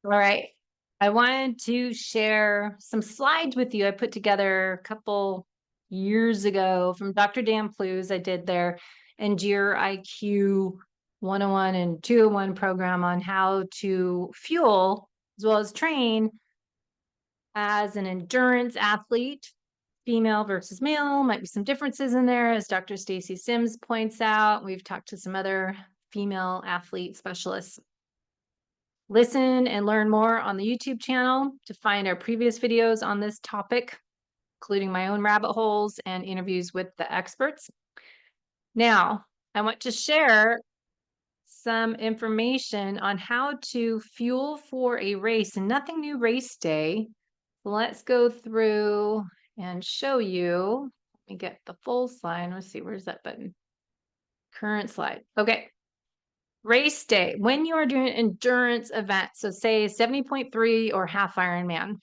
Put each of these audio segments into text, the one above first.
All right. I wanted to share some slides with you I put together a couple years ago from Dr. Dan Plews. I did their Endure IQ 101 and 201 program on how to fuel as well as train as an endurance athlete, female versus male. Might be some differences in there, as Dr. Stacy Sims points out. We've talked to some other female athlete specialists. Listen and learn more on the YouTube channel to find our previous videos on this topic, including my own rabbit holes and interviews with the experts. Now, I want to share some information on how to fuel for a race, and nothing new race day. Let's go through and show you. Let me get the full slide. Let's see, where's that button? Current slide. Okay. Race day, when you are doing an endurance event, so say 70.3 or half Ironman,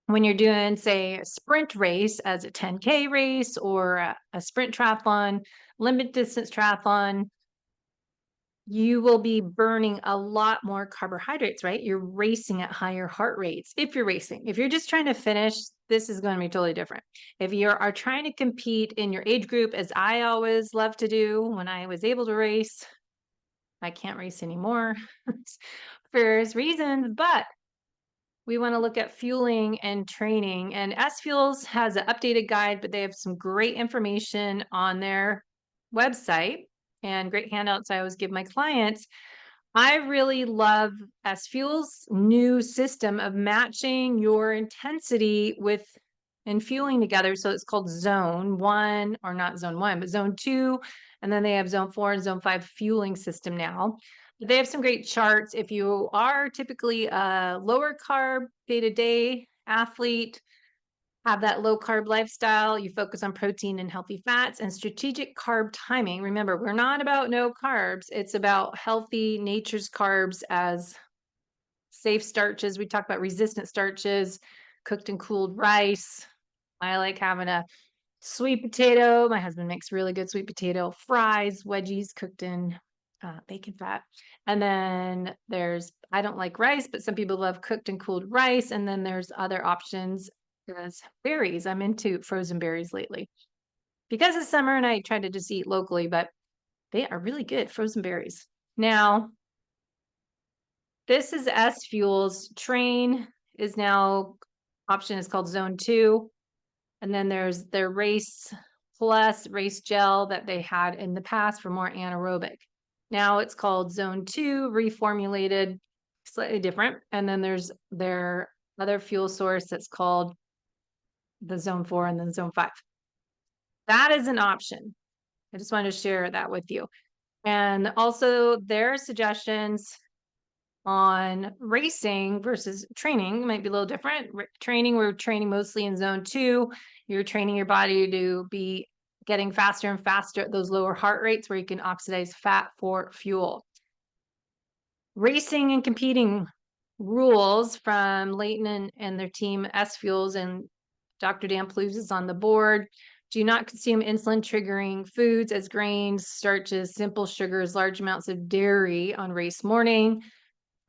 when you're doing, say, a sprint race as a 10K race or a sprint triathlon, limited distance triathlon, you will be burning a lot more carbohydrates, right? You're racing at higher heart rates if you're racing. If you're just trying to finish, this is going to be totally different. If you are trying to compete in your age group, as I always love to do when I was able to race, I can't race anymore for various reasons, but we want to look at fueling and training. And S Fuels has an updated guide, but they have some great information on their website and great handouts I always give my clients. I really love S Fuels' new system of matching your intensity with and fueling together. So it's called Zone 1, or not Zone 1, but Zone 2. And then they have Zone 4 and Zone 5 fueling system now. They have some great charts. If you are typically a lower carb day-to-day athlete, have that low carb lifestyle, you focus on protein and healthy fats and strategic carb timing. Remember, we're not about no carbs. It's about healthy nature's carbs as safe starches. We talk about resistant starches, cooked and cooled rice. I like having a sweet potato. My husband makes really good sweet potato fries, wedgies cooked in bacon fat. And then I don't like rice, but some people love cooked and cooled rice. And then there's other options as berries. I'm into frozen berries lately because it's summer and I try to just eat locally, but they are really good, frozen berries. Now, this is S Fuels. Train is now option is called Zone 2. And then there's their Race Plus race gel that they had in the past for more anaerobic. Now it's called Zone 2, reformulated, slightly different. And then there's their other fuel source that's called the Zone 4 and then Zone 5. That is an option. I just wanted to share that with you. And also their suggestions on racing versus training might be a little different. Training, we're training mostly in Zone 2. You're training your body to be getting faster and faster at those lower heart rates where you can oxidize fat for fuel. Racing and competing rules from Leighton and their team, S Fuels, and Dr. Dan Plews is on the board. Do not consume insulin triggering foods as grains, starches, simple sugars, large amounts of dairy on race morning.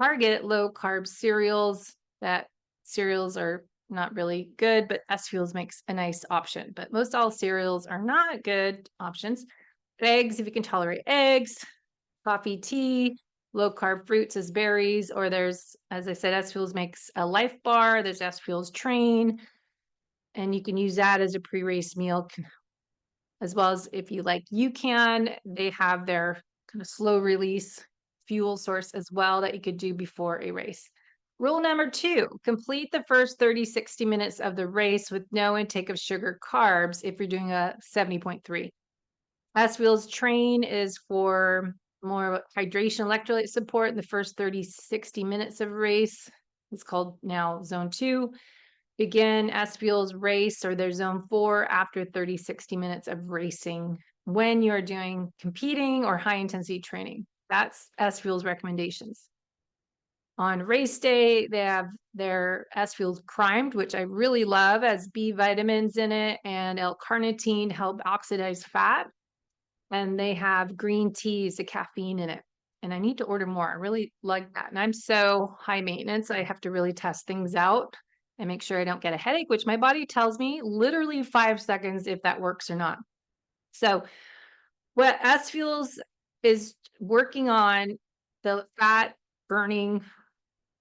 Target low carb cereals. That cereals are not really good, but S Fuels makes a nice option. But most all cereals are not good options. Eggs, if you can tolerate eggs, coffee, tea, low carb fruits as berries, or there's, as I said, S Fuels makes a Life Bar. There's S Fuels Train, and you can use that as a pre-race meal, as well as if you like UCAN, they have their kind of slow release fuel source as well that you could do before a race. Rule number 2, complete the first 30, 60 minutes of the race with no intake of sugar carbs if you're doing a 70.3. S Fuels Train is for more hydration electrolyte support in the first 30, 60 minutes of race. It's called now Zone 2. Begin S Fuels race or their Zone 4 after 30, 60 minutes of racing when you're doing competing or high intensity training. That's S Fuels recommendations. On race day, they have their S Fuels Primed, which I really love, as B vitamins in it and L-carnitine to help oxidize fat. And they have green teas, the caffeine in it. and I need to order more. I really like that. And I'm so high maintenance. I have to really test things out and make sure I don't get a headache, which my body tells me literally 5 seconds if that works or not. So what S Fuels is working on, the fat burning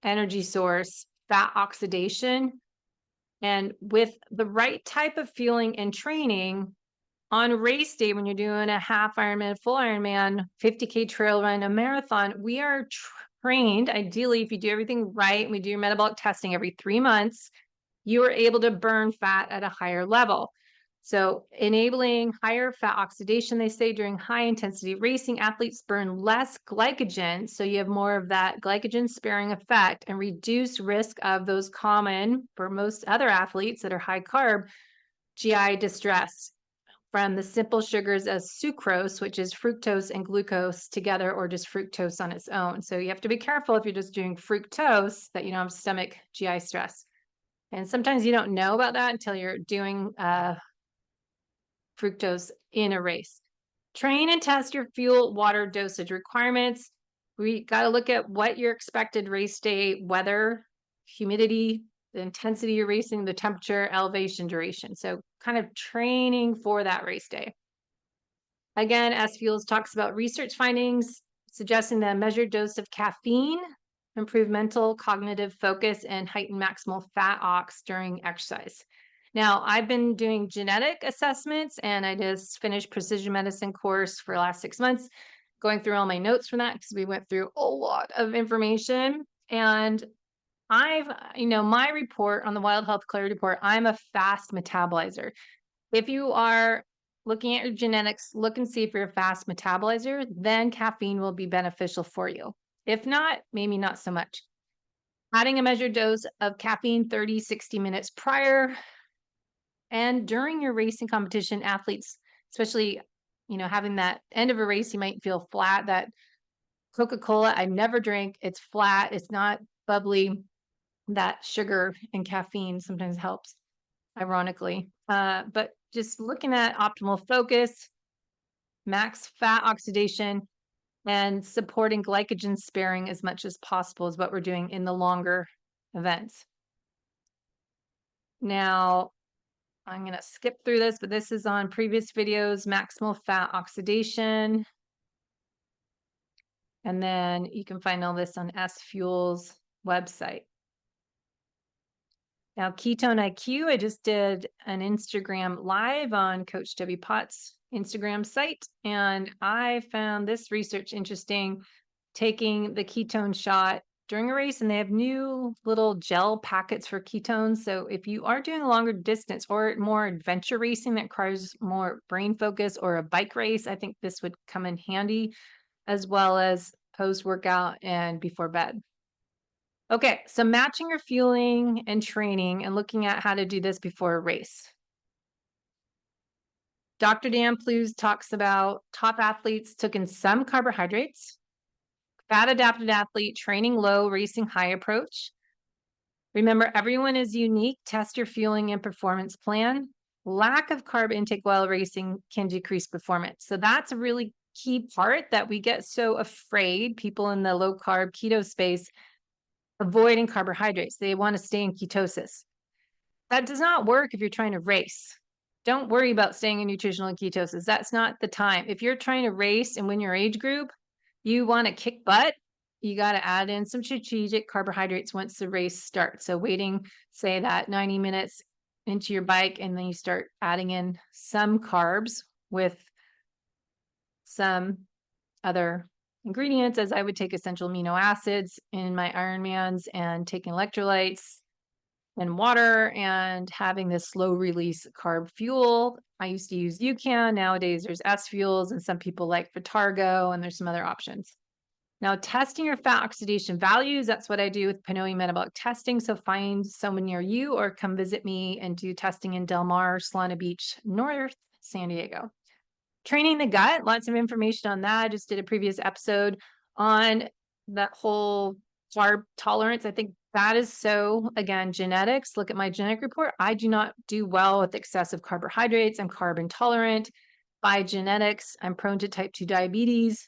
energy source, fat oxidation. And with the right type of fueling and training on race day, when you're doing a half Ironman, full Ironman, 50K trail run, a marathon, we are trained, ideally, if you do everything right, and we do your metabolic testing every 3 months, you are able to burn fat at a higher level. So enabling higher fat oxidation, they say during high intensity racing, athletes burn less glycogen. So you have more of that glycogen sparing effect and reduce risk of those common, for most other athletes that are high carb, GI distress from the simple sugars as sucrose, which is fructose and glucose together, or just fructose on its own. So you have to be careful if you're just doing fructose that you don't have stomach GI stress. And sometimes you don't know about that until you're doing fructose in a race. Train and test your fuel water dosage requirements. We got to look at what your expected race day weather, humidity, the intensity you're racing, the temperature, elevation, duration. So kind of training for that race day. Again, S Fuels talks about research findings suggesting that a measured dose of caffeine improve mental, cognitive focus, and heighten maximal fat ox during exercise. Now, I've been doing genetic assessments, and I just finished precision medicine course for the last 6 months, going through all my notes from that because we went through a lot of information. And I've, my report on the Wild Health Clarity Report, I'm a fast metabolizer. If you are looking at your genetics, look and see if you're a fast metabolizer, then caffeine will be beneficial for you. If not, maybe not so much. Adding a measured dose of caffeine 30, 60 minutes prior and during your racing competition, athletes, especially, having that end of a race, you might feel flat. That Coca-Cola, I never drink. It's flat. It's not bubbly. That sugar and caffeine sometimes helps, ironically. But just looking at optimal focus, max fat oxidation, and supporting glycogen sparing as much as possible is what we're doing in the longer events. Now, I'm going to skip through this, but this is on previous videos, maximal fat oxidation. And then you can find all this on S Fuel's website. Now, Ketone IQ, I just did an Instagram live on Coach Debbie Potts' Instagram site, and I found this research interesting, taking the ketone shot during a race, and they have new little gel packets for ketones. So if you are doing a longer distance or more adventure racing that requires more brain focus, or a bike race, I think this would come in handy, as well as post-workout and before bed. Okay, so matching your fueling and training and looking at how to do this before a race. Dr. Dan Plews talks about top athletes took in some carbohydrates, fat adapted athlete training low, racing high approach. Remember, everyone is unique. Test your fueling and performance plan. Lack of carb intake while racing can decrease performance. So that's a really key part that we get so afraid, people in the low carb keto space, avoiding carbohydrates. They want to stay in ketosis. That does not work if you're trying to race. Don't worry about staying in nutritional ketosis. That's not the time. If you're trying to race and win your age group, you want to kick butt, you got to add in some strategic carbohydrates once the race starts. So waiting, say, that 90 minutes into your bike, and then you start adding in some carbs with some other ingredients, as I would take essential amino acids in my Ironmans, and taking electrolytes and water, and having this slow release carb fuel. I used to use UCAN. Nowadays there's S Fuels, and some people like Vitargo, and there's some other options. Now, testing your fat oxidation values, that's what I do with Pinoy metabolic testing. So find someone near you or come visit me and do testing in Del Mar, Solana Beach, North San Diego. Training the gut, lots of information on that. I just did a previous episode on that whole carb tolerance. I think that is so, again, genetics. Look at my genetic report. I do not do well with excessive carbohydrates. I'm carb intolerant. By genetics, I'm prone to type 2 diabetes.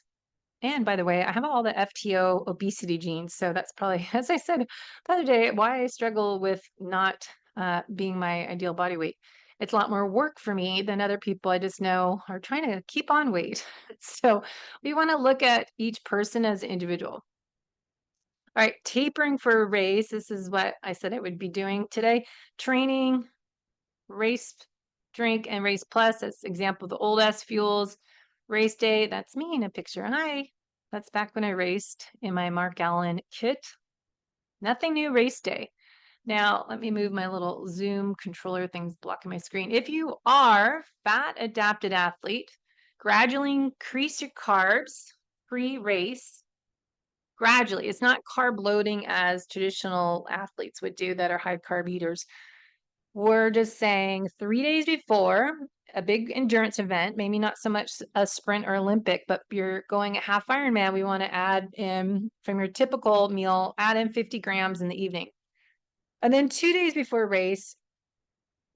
And by the way, I have all the FTO obesity genes. So that's probably, as I said the other day, why I struggle with not being my ideal body weight. It's a lot more work for me than other people I just know are trying to keep on weight. So we want to look at each person as individual. All right, tapering for a race. This is what I said I would be doing today. Training, race drink, and race plus. That's example the old S fuels. Race day, that's me in a picture. Hi, that's back when I raced in my Mark Allen kit. Nothing new race day. Now, let me move my little Zoom controller things blocking my screen. If you are fat adapted athlete, gradually increase your carbs pre-race. Gradually, it's not carb loading as traditional athletes would do that are high carb eaters. We're just saying 3 days before a big endurance event, maybe not so much a sprint or Olympic, but you're going a half Ironman, we want to add in from your typical meal, add in 50 grams in the evening. And then 2 days before a race,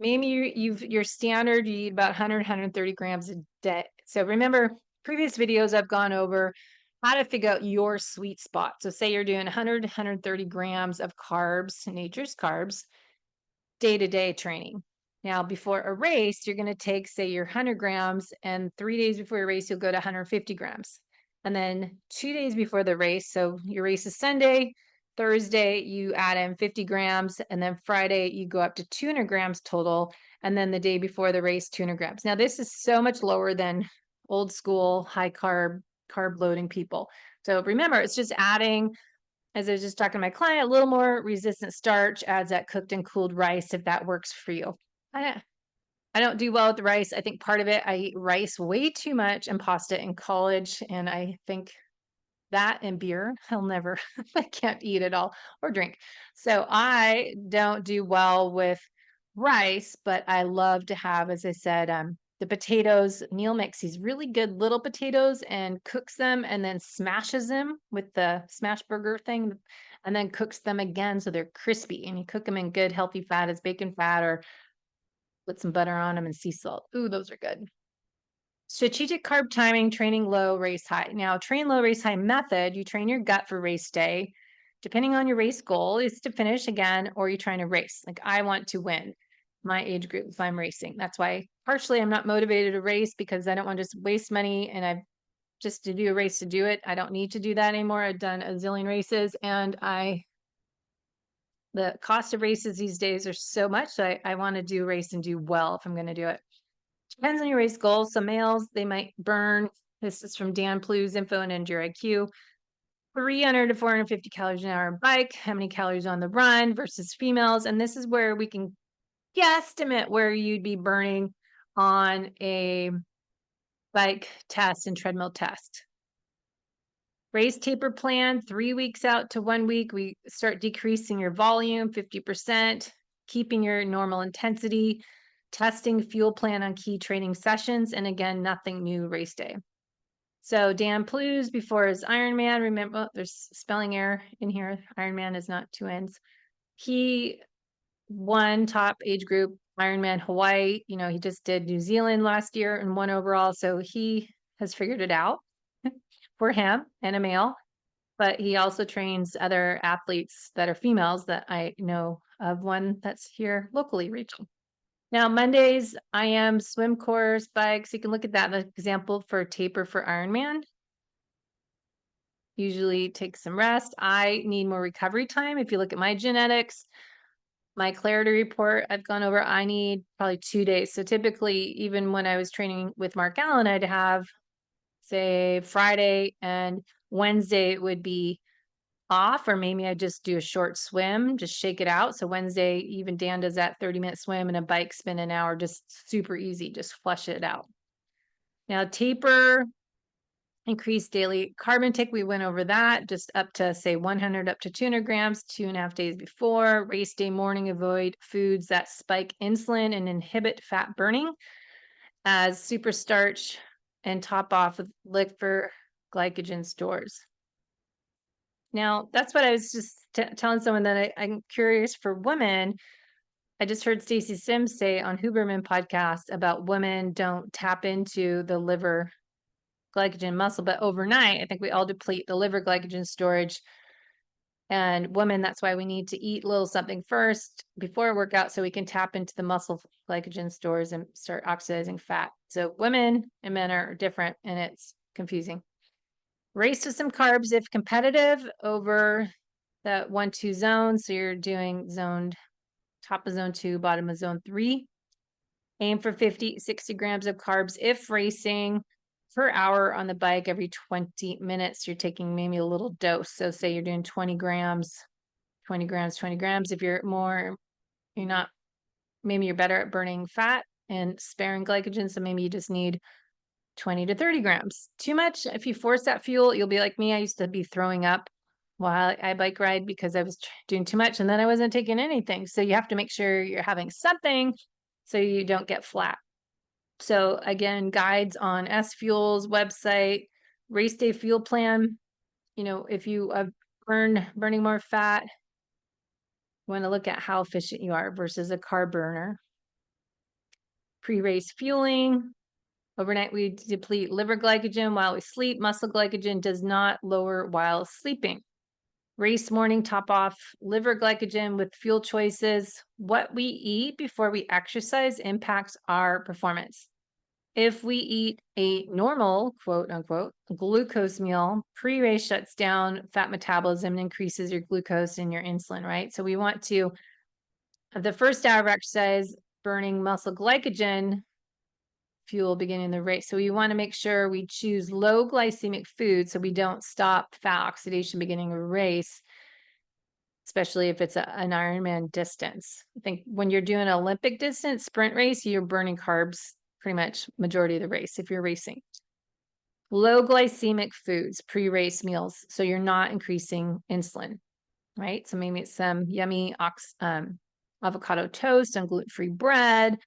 maybe your standard, you eat about 100, 130 grams a day. So remember, previous videos I've gone over how to figure out your sweet spot. So say you're doing 100, 130 grams of carbs, nature's carbs, day-to-day training. Now, before a race, you're going to take, say, your 100 grams, and 3 days before your race, you'll go to 150 grams. And then 2 days before the race, so your race is Sunday, Thursday, you add in 50 grams, and then Friday, you go up to 200 grams total. And then the day before the race, 200 grams. Now, this is so much lower than old school, high carb loading people. So remember, it's just adding, as I was just talking to my client, a little more resistant starch, adds that cooked and cooled rice if that works for you. I don't do well with the rice. I think part of it, I eat rice way too much and pasta in college. And I think that and beer, I'll never, I can't eat it all or drink. So I don't do well with rice, but I love to have, as I said, the potatoes. Neil makes these really good little potatoes and cooks them and then smashes them with the smash burger thing and then cooks them again so they're crispy. And you cook them in good healthy fat as bacon fat or put some butter on them and sea salt. Ooh, those are good. Strategic carb timing, training low, race high. Now, train low, race high method, you train your gut for race day. Depending on your race goal, is to finish again, or you're trying to race. Like I want to win my age group if I'm racing. That's why partially I'm not motivated to race because I don't want to just waste money and I've just to do a race to do it. I don't need to do that anymore. I've done a zillion races and the cost of races these days are so much. So I want to do a race and do well if I'm going to do it. Depends on your race goals. Some males, they might burn. This is from Dan Plu's Info and Endure IQ. 300 to 450 calories an hour on bike. How many calories on the run versus females? And this is where we can guesstimate where you'd be burning on a bike test and treadmill test. Race taper plan, 3 weeks out to 1 week. We start decreasing your volume, 50%, keeping your normal intensity, testing fuel plan on key training sessions, and again, nothing new race day. So Dan Plews before his Ironman, remember, there's spelling error in here. Ironman is not 2 N's. He won top age group Ironman Hawaii. You know, he just did New Zealand last year and won overall. So he has figured it out for him and a male. But he also trains other athletes that are females that I know of, one that's here locally, Rachel. Now, Mondays, I am swim course, bikes. You can look at that example for taper for Ironman. Usually take some rest. I need more recovery time. If you look at my genetics, my clarity report I've gone over, I need probably 2 days. So typically, even when I was training with Mark Allen, I'd have, say, Friday and Wednesday would be off, or maybe I just do a short swim, just shake it out. So Wednesday, even Dan does that 30-minute swim and a bike spin an hour, just super easy, just flush it out. Now taper, increase daily carb intake. We went over that just up to say 100 up to 200 grams, 2.5 days before. Race day morning, avoid foods that spike insulin and inhibit fat burning as super starch and top off with liver glycogen stores. Now, that's what I was just telling someone that I'm curious for women. I just heard Stacey Sims say on Huberman podcast about women don't tap into the liver glycogen in muscle, but overnight, I think we all deplete the liver glycogen storage. And women, that's why we need to eat a little something first before a workout so we can tap into the muscle glycogen stores and start oxidizing fat. So women and men are different, and it's confusing. Race with some carbs if competitive over that 1-2 zone. So you're doing top of zone 2, bottom of zone 3. Aim for 50, 60 grams of carbs if racing per hour on the bike every 20 minutes. You're taking maybe a little dose. So say you're doing 20 grams, 20 grams, 20 grams. If you're not, maybe you're better at burning fat and sparing glycogen. So maybe you just need 20 to 30 grams. Too much, if you force that fuel, you'll be like me. I used to be throwing up while I bike ride because I was doing too much and then I wasn't taking anything. So you have to make sure you're having something so you don't get flat. So again, guides on S Fuel's website, race day fuel plan. If you burning more fat, you want to look at how efficient you are versus a carb burner. Pre-race fueling. Overnight, we deplete liver glycogen while we sleep. Muscle glycogen does not lower while sleeping. Race morning, top off liver glycogen with fuel choices. What we eat before we exercise impacts our performance. If we eat a normal, quote unquote, glucose meal, pre-race shuts down fat metabolism and increases your glucose and your insulin, right? So we want to, the first hour of exercise, burning muscle glycogen fuel beginning the race. So we want to make sure we choose low glycemic food so we don't stop fat oxidation beginning a race, especially if it's an Ironman distance. I think when you're doing an Olympic distance sprint race, you're burning carbs pretty much majority of the race if you're racing. Low glycemic foods, pre-race meals, so you're not increasing insulin, right? So maybe it's some yummy avocado toast on gluten-free bread.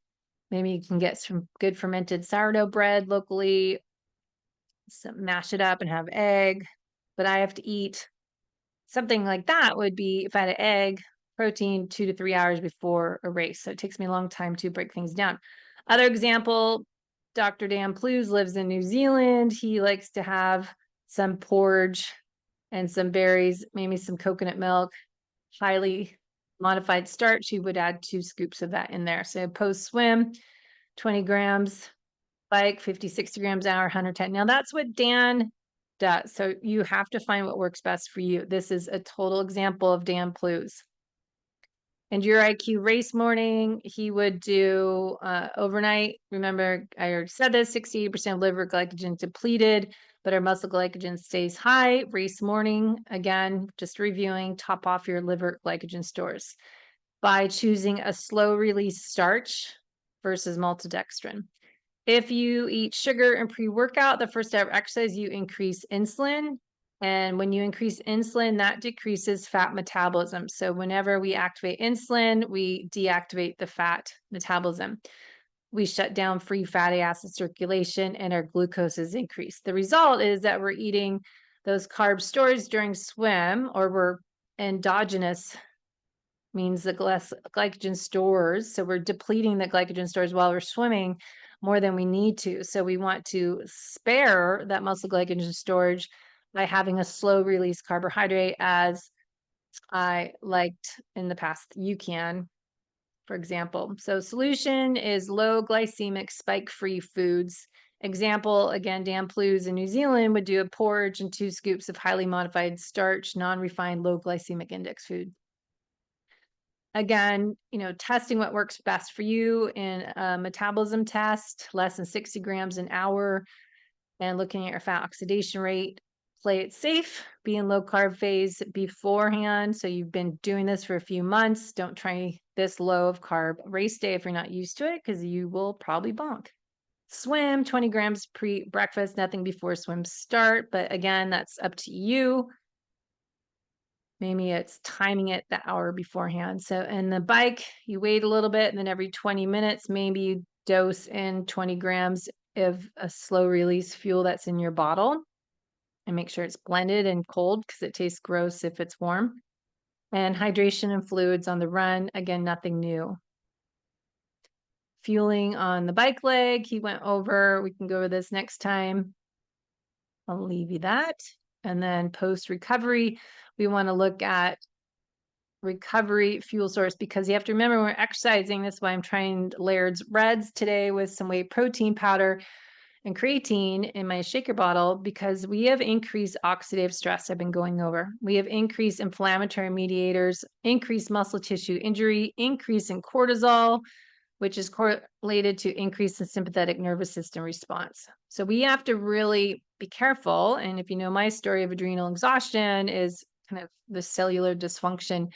Maybe you can get some good fermented sourdough bread locally, mash it up and have egg. But I have to eat something like that would be if I had an egg, protein 2 to 3 hours before a race. So it takes me a long time to break things down. Other example, Dr. Dan Plews lives in New Zealand. He likes to have some porridge and some berries, maybe some coconut milk, highly modified starch. He would add 2 scoops of that in there. So post swim, 20 grams, bike, 50, 60 grams an hour, 110. Now that's what Dan does. So you have to find what works best for you. This is a total example of Dan Plews. And your IQ race morning, he would do overnight. Remember, I already said this, 68% of liver glycogen depleted, but our muscle glycogen stays high. Race morning, again, just reviewing, top off your liver glycogen stores by choosing a slow release starch versus maltodextrin. If you eat sugar and pre-workout, the first hour of exercise, you increase insulin. And when you increase insulin, that decreases fat metabolism. So whenever we activate insulin, we deactivate the fat metabolism. We shut down free fatty acid circulation and our glucose is increased. The result is that we're eating those carb stores during swim, or we're endogenous, means the glycogen stores. So we're depleting the glycogen stores while we're swimming more than we need to. So we want to spare that muscle glycogen storage by having a slow release carbohydrate, as I liked in the past. You can, for example. So solution is low glycemic spike-free foods. Example, again, Dan Plews in New Zealand would do a porridge and 2 scoops of highly modified starch, non-refined, low glycemic index food. Again, testing what works best for you in a metabolism test, less than 60 grams an hour, and looking at your fat oxidation rate. Play it safe, be in low carb phase beforehand. So you've been doing this for a few months. Don't try this low of carb race day if you're not used to it, because you will probably bonk. Swim, 20 grams pre-breakfast, nothing before swim start. But again, that's up to you. Maybe it's timing it the hour beforehand. So, and the bike, you wait a little bit, and then every 20 minutes, maybe you dose in 20 grams of a slow release fuel that's in your bottle, and make sure it's blended and cold because it tastes gross if it's warm. And hydration and fluids on the run. Again, nothing new. Fueling on the bike leg, he went over. We can go over this next time. I'll leave you that. And then post recovery, we want to look at recovery fuel source because you have to remember when we're exercising. That's why I'm trying Laird's Reds today with some whey protein powder and creatine in my shaker bottle because we have increased oxidative stress I've been going over. We have increased inflammatory mediators, increased muscle tissue injury, increase in cortisol, which is correlated to increase in sympathetic nervous system response. So we have to really be careful. And if you know my story of adrenal exhaustion is kind of the cellular dysfunction,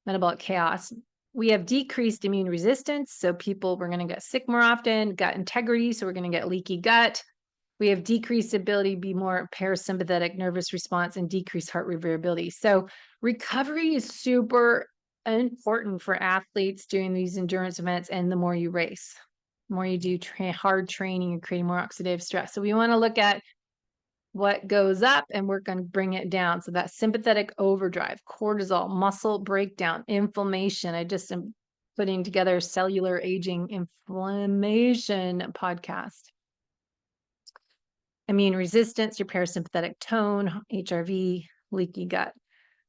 metabolic chaos. We have decreased immune resistance. So we're going to get sick more often, gut integrity. So we're going to get leaky gut. We have decreased ability to be more parasympathetic nervous response and decreased heart rate variability. So recovery is super important for athletes during these endurance events. And the more you race, the more you do hard training, you're creating more oxidative stress. So we want to look at what goes up and we're going to bring it down. So that sympathetic overdrive, cortisol, muscle breakdown, inflammation. I just am putting together cellular aging inflammation podcast. Immune resistance, your parasympathetic tone, HRV, leaky gut.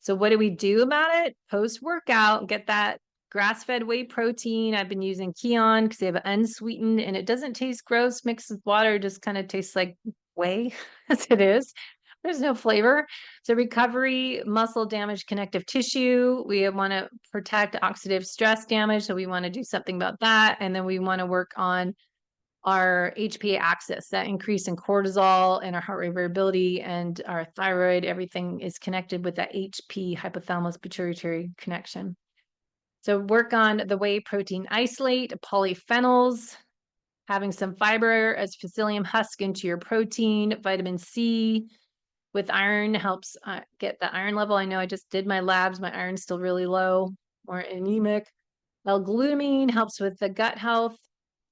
So what do we do about it? Post-workout, get that grass-fed whey protein. I've been using Keon because they have unsweetened and it doesn't taste gross mixed with water. It just kind of tastes like whey as it is. There's no flavor. So recovery, muscle damage, connective tissue. We want to protect oxidative stress damage. So we want to do something about that. And then we want to work on our HPA axis, that increase in cortisol and our heart rate variability and our thyroid, everything is connected with that HP, hypothalamus pituitary connection. So work on the whey protein isolate, polyphenols, having some fiber as psyllium husk into your protein, vitamin C with iron helps get the iron level. I know I just did my labs, my iron's still really low, more anemic. L-glutamine helps with the gut health,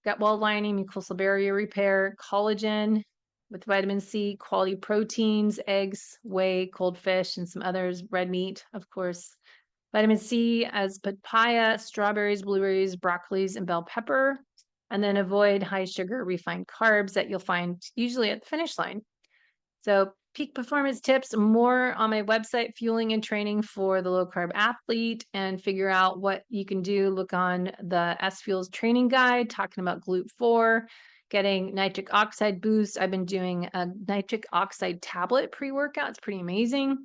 gut wall lining, mucosal barrier repair, collagen with vitamin C, quality proteins, eggs, whey, cold fish, and some others, red meat, of course. Vitamin C as papaya, strawberries, blueberries, broccolis, and bell pepper. And then avoid high sugar refined carbs that you'll find usually at the finish line. So peak performance tips, more on my website, Fueling and Training for the Low Carb Athlete, and figure out what you can do. Look on the S Fuels training guide, talking about GLUT4, getting nitric oxide boost. I've been doing a nitric oxide tablet pre-workout. It's pretty amazing.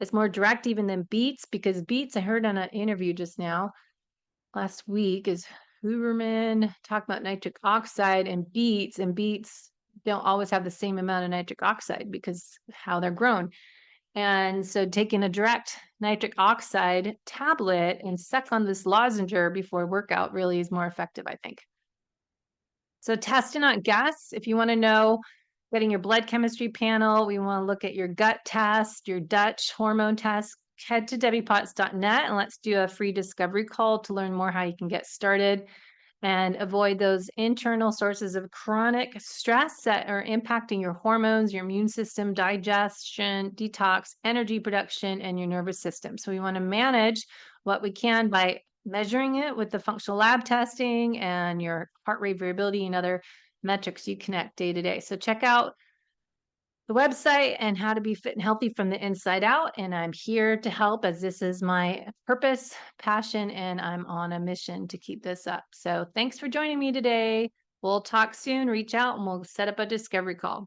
It's more direct even than beets because beets, I heard on an interview just now last week, is Huberman talk about nitric oxide and beets don't always have the same amount of nitric oxide because how they're grown. And so taking a direct nitric oxide tablet and suck on this lozenge before workout really is more effective, I think. So test and not guess. If you want to know, getting your blood chemistry panel, we want to look at your gut test, your Dutch hormone test, head to debbiepotts.net and let's do a free discovery call to learn more how you can get started and avoid those internal sources of chronic stress that are impacting your hormones, your immune system, digestion, detox, energy production, and your nervous system. So we want to manage what we can by measuring it with the functional lab testing and your heart rate variability and other metrics you connect day to day. So check out the website and how to be fit and healthy from the inside out. And I'm here to help as this is my purpose, passion, and I'm on a mission to keep this up. So thanks for joining me today. We'll talk soon. Reach out and we'll set up a discovery call.